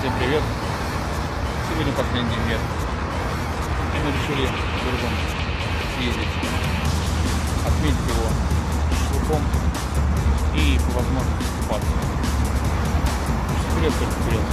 Всем привет! Сегодня последний день лета. И мы решили с другом съездить, отметить его шашлыком и по возможности купаться. Вперед, только вперед!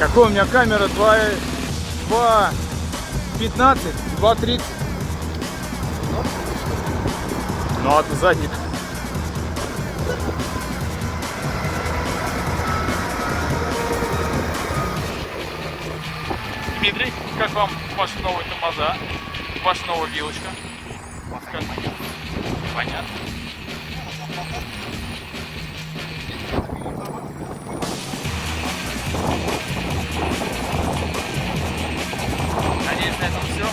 Какой у меня камера 2.15, 2.30. Ну а ты задник. Дмитрий, как вам ваши новые тормоза? Ваша новая вилочка? Понятно. Надеюсь, на этом все.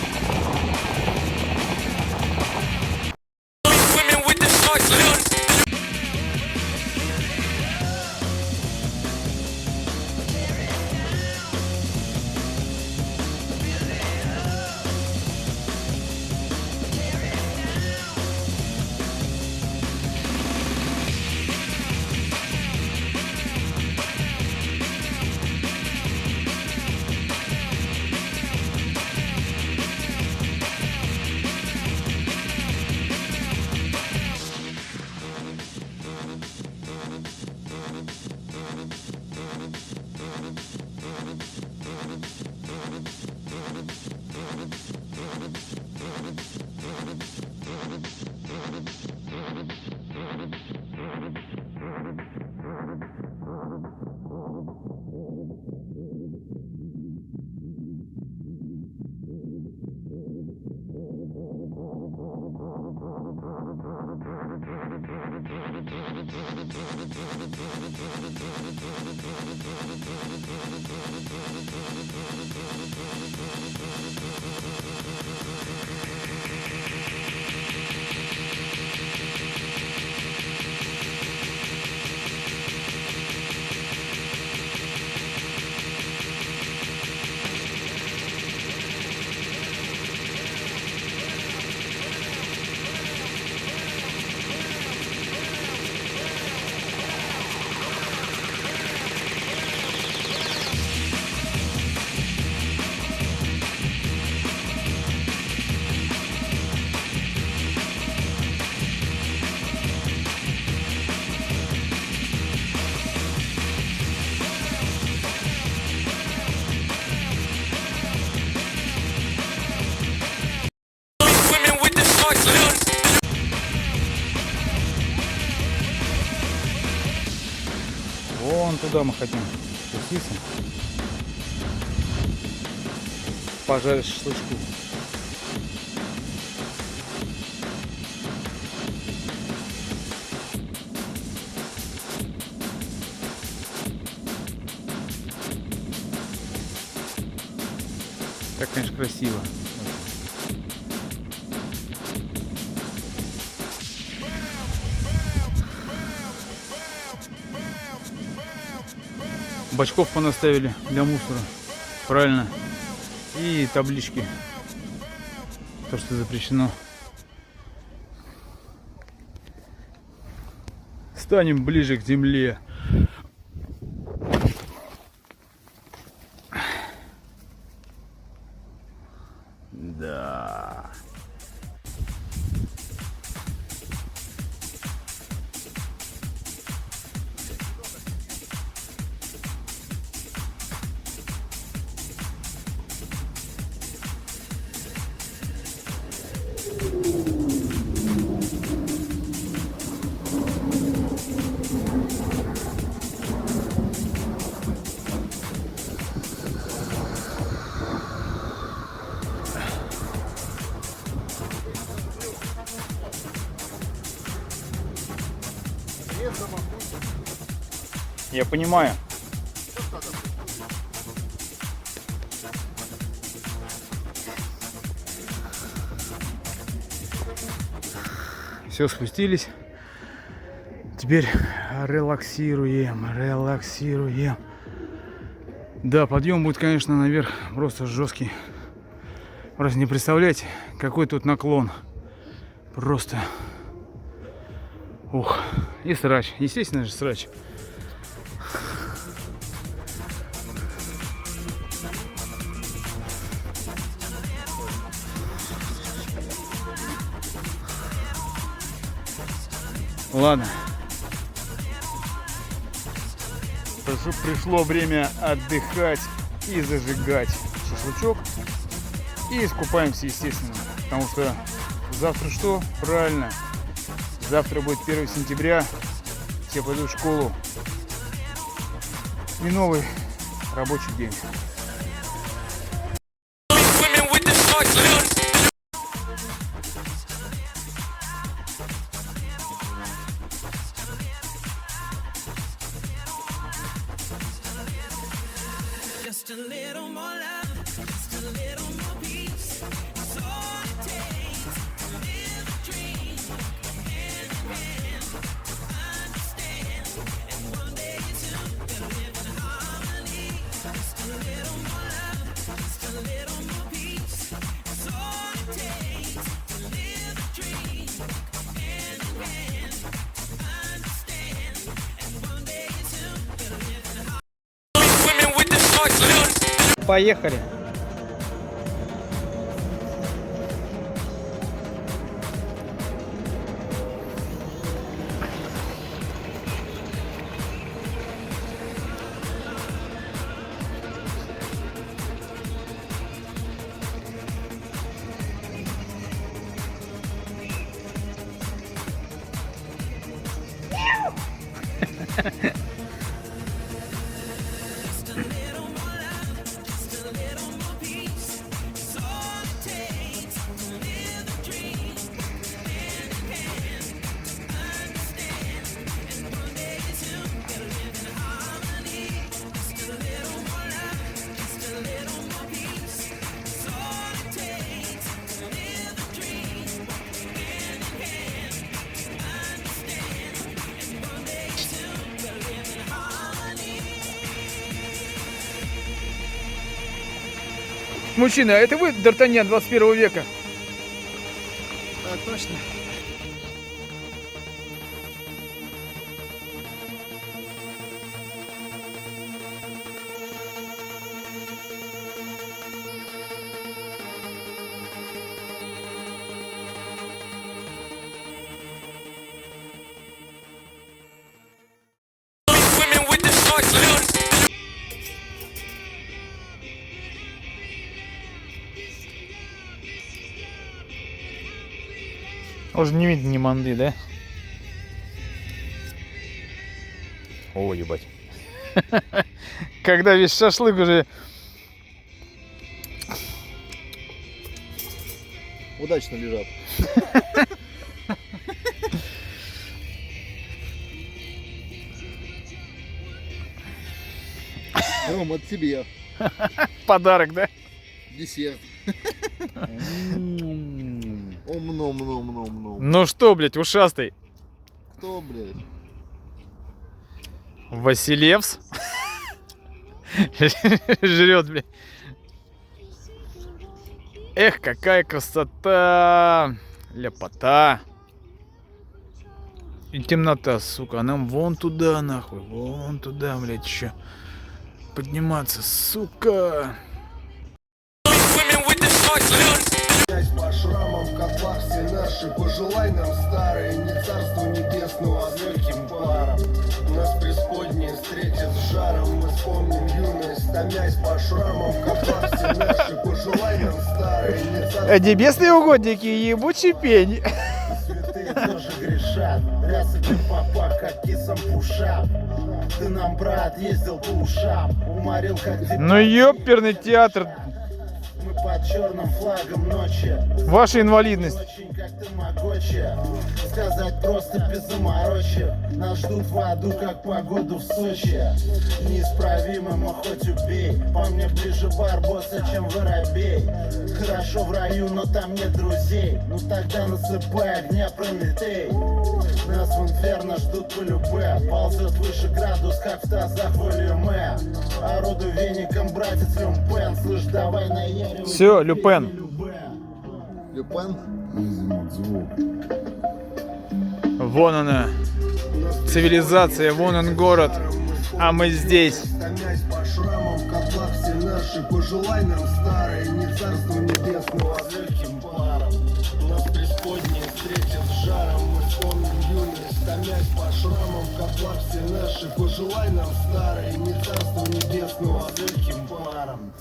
Вон туда мы хотим спуститься, пожарить шашлычку. Так, конечно, красиво. Бачков понаставили для мусора, правильно, и таблички, то, что запрещено. Станем ближе к земле. Да. Я понимаю. Все, спустились. Теперь релаксируем. Да, подъем будет, конечно, наверх просто жесткий. Просто не представляете, какой тут наклон. Просто. Ух. И срач. Естественно же срач. Ладно. Пришло время отдыхать и зажигать шашлычок. И искупаемся, естественно. Потому что завтра что? Правильно. Завтра будет 1 сентября. Все пойдут в школу. И новый рабочий день. Just a little more love, just a little more peace. That's all it takes to live a dream. Hand in hand, understand. And one day too, we'll live in harmony. Just a little more love, just a little more peace. That's all it takes to live a dream. Hand in hand, understand. And one day too, we'll live in harmony. Поехали. Мужчина, а это вы Д'Артаньян 21 века? Точно. Уже не видно ни манды, да? О, ебать. Когда весь шашлык уже... Удачно лежат. Ром, от тебе. Подарок, да? Десерт. Ом-ном-ном-ном-ном. Ну что, блядь, ушастый? Кто, блядь? Василевс? Жрет, блядь. Эх, какая красота! Ляпота. И темнота, сука. А нам вон туда, нахуй. Вон туда, блядь, еще подниматься, сука. По шрамам, в котлах все наши. Пожелай нам, старое, не царство небесного, а с легким паром. Нас преисподние встретят с жаром. Мы вспомним юность, томясь по шрамам, в котлах все наши. Пожелай нам, старое, не царство. Небесные угодники, ебучий пень. Святые тоже грешат. Рясами папа, как кисом пушап. Ты нам, брат, ездил по ушам. Уморил, как депутат. Ну ёперный театр. Мы под черным флагом ночи. Ваша инвалидность. Очень как как ты могучая. Сказать просто без заморочек. Нас ждут в аду, как погоду в Сочи. Неисправимым, а хоть убей. По мне ближе барбоса, чем воробей. Хорошо в раю, но там нет друзей. Ну тогда насыпай огня Прометей. Нас в инферно ждут по любе. Ползет выше градус, как в тазах волюме. Орудуй веником, братец Люмпен. Слышь, давай наяривай. Всё, Люпен. Люпен? Вон она, цивилизация, вон он город, а мы здесь. Томясь по шрамам, в котлах все наши. Пожелай нам старое, не царство небесного, а с легким паром. Нас преисподние встретят с жаром. Мы вспомним юность, томясь по шрамам, в котлах все наши. Пожелай нам старое, не царство небесного, а с легким паром.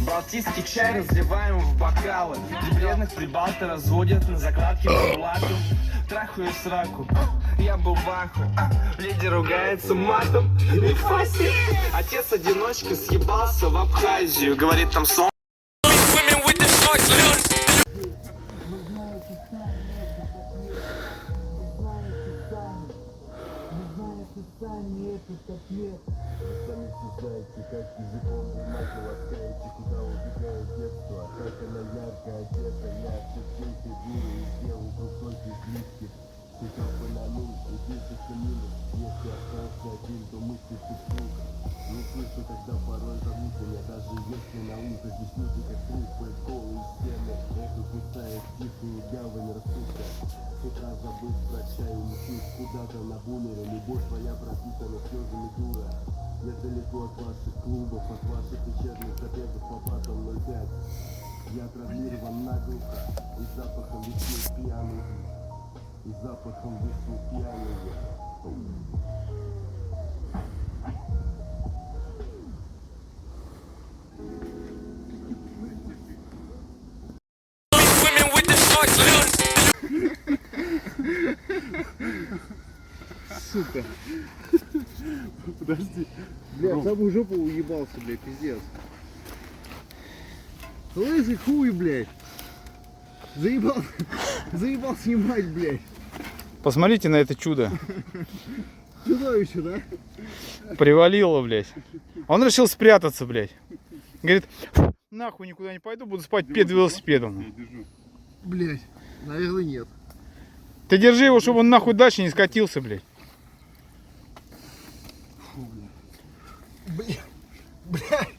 Балтийский чай разливаем в бокалы. Бледных прибалты разводят на закладке по блату. Трахаю сраку, я был в аху. Леди ругается матом. И фаси. Отец-одиночка съебался в Абхазию. Говорит, там сон. Я травмирован наглухо и запахом весны пьяный. И запахом весны пьяный. Сука. Подожди. Бля, в самую жопу уебался, бля, пиздец. Лысый хуй, блядь. Заебал снимать, блядь. Посмотрите на это чудо. Чудовище, да? Привалило, блядь. Он решил спрятаться, блядь. Говорит, нахуй никуда не пойду, буду спать перед велосипедом. Блядь, наверное, нет. Ты держи его, чтобы он нахуй дальше не скатился, блядь. Блядь. Блядь.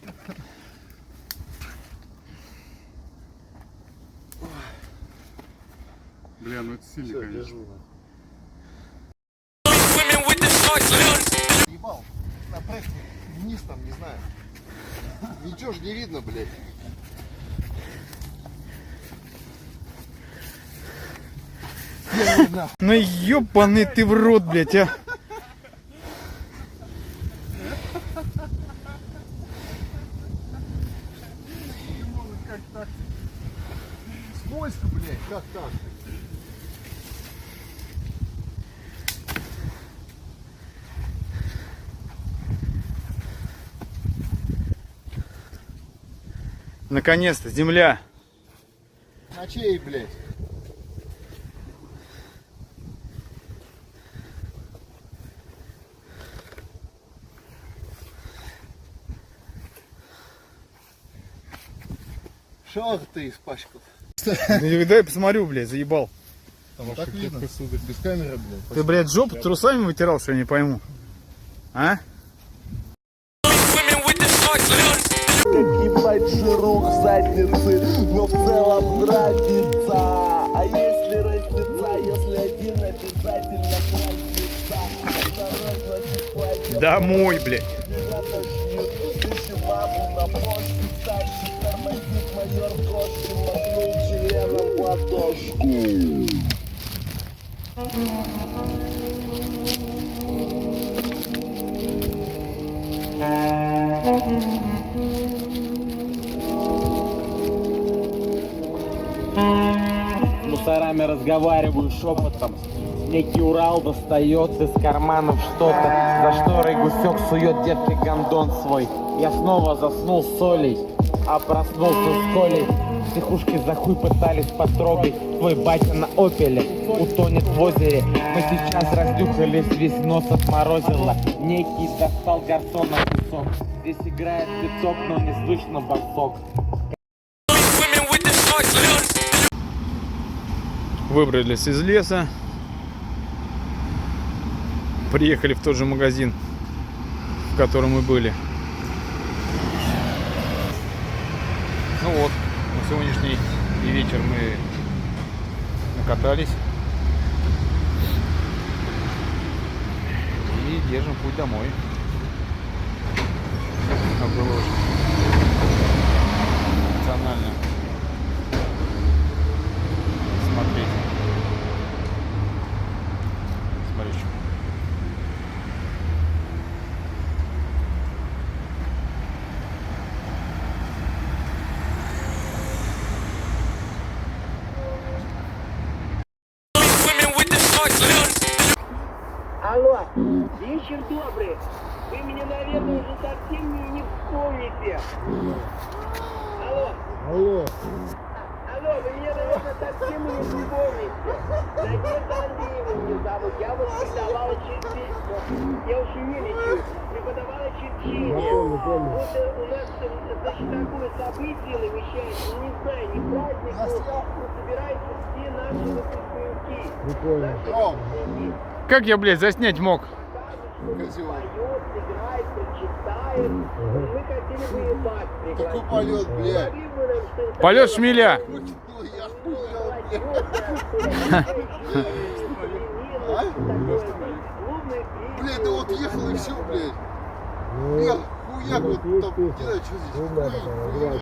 Бля, ну это сильно, конечно. Ебал. Направь вниз там, не знаю. Ничего ж не видно, блядь. Ну ёбаный ты в рот, блядь, а. Скользко, блядь, как так? Наконец-то, земля. На чей, блядь? Шо ты испачкал? Дай посмотрю, блядь, заебал. Так видно? Без камеры, блядь. Ты, блядь, жопу трусами вытирал, что я не пойму? А? Как ебать жирок задницы, но в целом нравится. А если разница, если один обязательно нравится, второй значит хватит. Домой, блядь. Ребята шьют, тысячу маму на почту, старший тормозит майор кошки, макнул членом в ладошку. нами разговариваю шепотом. Некий Урал достает из карманов что-то, за шторой гусек сует детки гондон свой. Я снова заснул с Олей, а проснулся с Колей. Психушки за хуй пытались потрогать. Твой батя на опеле утонет в озере. Мы сейчас раздюхались, весь нос отморозило. Некий достал гарсона кусок. Здесь играет пяток, но не слышно басок. Выбрались из леса. Приехали в тот же магазин, в котором мы были. Ну вот, на сегодняшний вечер мы накатались. И держим путь домой. Было очень эмоционально смотреть. Смотри, что. Алло, вечер добрый. Вы меня, наверное, уже совсем не вспомните. Алло. Алло, вы меня, наверное, совсем не вспомните. Надежда Андреевна меня зовут. Я преподавала я ученилищу, преподавала чтение. Вот у нас, значит, такое событие намечается, не знаю, не праздник, но собираются все наши выпускники. Прикольно. Как я, блядь, заснять мог? Козел. Поет, играет, прочитает. Мы хотели бы и вас пригласить. Какой полет, блядь. Могли бы нам что-то Полет шмеля. Ну, я хуя, блядь. Блядь, да вот ехал и все, блядь. Бля, хуяк вот там, не знаю, что здесь. Хуй, блядь.